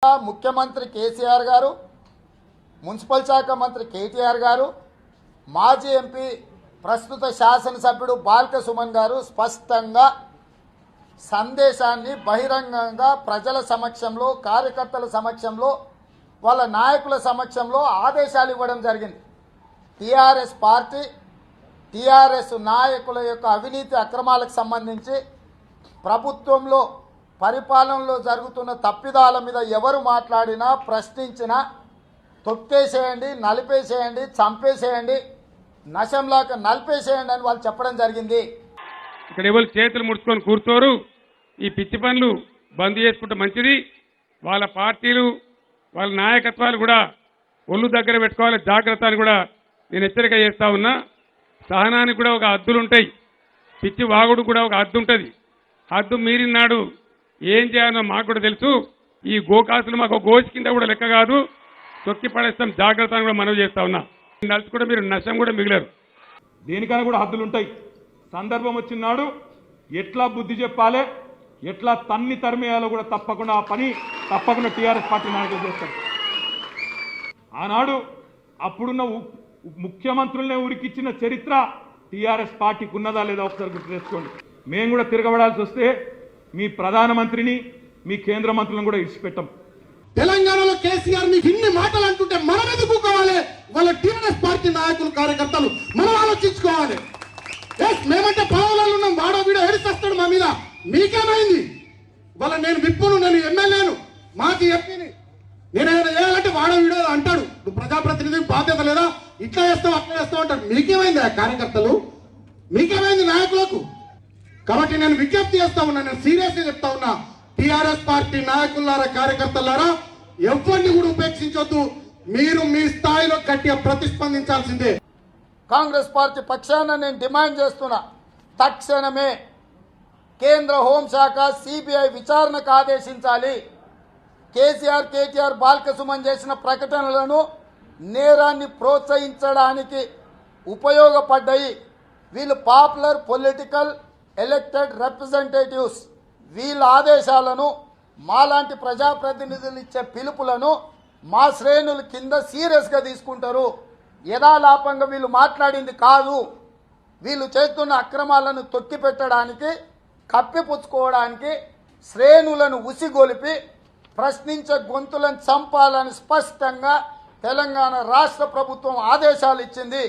ముఖ్యమంత్రి కేసీఆర్ గారు, మున్సిపల్ శాఖ మంత్రి కేటీఆర్ గారు, మాజీ ఎంపీ ప్రస్తుత శాసనసభ్యుడు బాల్క సుమన్ గారు స్పష్టంగా సందేశాన్ని బహిరంగంగా ప్రజల సమక్షంలో, కార్యకర్తల సమక్షంలో, వాళ్ళ నాయకుల సమక్షంలో ఆదేశాలు ఇవ్వడం జరిగింది. టీఆర్ఎస్ పార్టీ, టీఆర్ఎస్ నాయకుల యొక్క అవినీతి అక్రమాలకు సంబంధించి ప్రభుత్వంలో పరిపాలనలో జరుగుతున్న తప్పిదాల మీద ఎవరు మాట్లాడినా, ప్రశ్నించినా తొక్కేసేయండి, నలిపేసేయండి, చంపేసేయండి, నశంలాగా నలిపేసేయండి అని వాళ్ళు చెప్పడం జరిగింది. ఇక్కడ ఎవరు చేతులు ముడుచుకొని కూర్చోరు. ఈ పిచ్చి పనులు బంద్ చేసుకుంటే మంచిది. వాళ్ళ పార్టీలు, వాళ్ళ నాయకత్వాలు కూడా ఒళ్ళు దగ్గర పెట్టుకోవాలి, జాగ్రత్త అని కూడా నేను హెచ్చరిక చేస్తా ఉన్నా. సహనానికి కూడా ఒక హద్దులు ఉంటాయి, పిచ్చి వాగుడు కూడా ఒక హద్దు ఉంటుంది. హద్దు మీరినాడు ఏం చేయాలో మాకు కూడా తెలుసు. ఈ గోకాసులు మాకు గోచి కింద కూడా లెక్క కాదు, తొక్కి పడేస్తాం, జాగ్రత్త అని కూడా మనవి చేస్తా ఉన్నా. నలుసు కూడా మీరు నష్టం కూడా మిగిలారు. దేనికైనా కూడా హద్దులు ఉంటాయి. సందర్భం వచ్చినాడు ఎట్లా బుద్ధి చెప్పాలి, ఎట్లా తన్ని తరిమేయాలో కూడా తప్పకుండా ఆ పని తప్పకుండా టీఆర్ఎస్ పార్టీ నాయకులు చేస్తారు. ఆనాడు అప్పుడున్న ముఖ్యమంత్రులనే ఉరికిచ్చిన చరిత్ర టీఆర్ఎస్ పార్టీకి ఉన్నదా లేదా ఒకసారి గుర్తు చేసుకోండి. మేము కూడా తిరగబడాల్సి వస్తే మీ ప్రధానమంత్రిని, మీ కేంద్ర మంత్రులను కూడా ఇడిచిపెట్టాం. తెలంగాణలో కేసీఆర్ మీకు ఇన్ని మాటలు అంటుంటే మనం ఎందుకు కావాలి? వాళ్ళ టీఆర్ఎస్ పార్టీ నాయకులు, కార్యకర్తలు మనం ఆలోచించుకోవాలి. మేమంటే పావులలో ఉన్నాం, వాడో వీడో ఏడిస్తాడు మా మీద. మీకేమైంది? వాళ్ళ నేను విప్పును, నేను ఎమ్మెల్యేను, మాకు ఎంపీని, నేను ఏమైనా చేయాలంటే వాడో వీడో అంటాడు. నువ్వు ప్రజాప్రతినిధి, బాధ్యత లేదా, ఇట్లా చేస్తావు అట్లా చేస్తావు అంటాడు. మీకేమైంది ఆ కార్యకర్తలు? మీకేమైంది నాయకులకు? కాబట్టి నేను విజ్ఞప్తి చేస్తా ఉన్నా, నేను సీరియస్గా చెప్తా ఉన్నా, టీఆర్ఎస్ పార్టీ నాయకులారా, కార్యకర్తలారా, ఎవరిని కూడా ఉపేక్షించొద్దు. మీరు మీ స్థాయిలో గట్టిగా ప్రతిస్పందించాల్సిందే. కాంగ్రెస్ పార్టీ పక్షాన నేను డిమాండ్ చేస్తున్నా, తక్షణమే కేంద్ర హోంశాఖ సిబిఐ విచారణకు ఆదేశించాలి. కేసీఆర్, కేటీఆర్, బాల్క సుమన్ చేసిన ప్రకటనలను నేరాన్ని ప్రోత్సహించడానికి ఉపయోగపడ్డాయి. వీళ్ళు పాపులర్ పొలిటికల్ ఎలక్టెడ్ రిప్రజెంటేటివ్స్. వీళ్ళ ఆదేశాలను, మాలాంటి ప్రజాప్రతినిధులు ఇచ్చే పిలుపులను మా శ్రేణుల కింద సీరియస్గా తీసుకుంటారు. యథాలాపంగా వీళ్ళు మాట్లాడింది కాదు. వీళ్ళు చేస్తున్న అక్రమాలను తొక్కిపెట్టడానికి, కప్పిపుచ్చుకోవడానికి, శ్రేణులను ఉసిగొలిపి ప్రశ్నించే గొంతులను చంపాలని స్పష్టంగా తెలంగాణ రాష్ట్ర ప్రభుత్వం ఆదేశాలు ఇచ్చింది.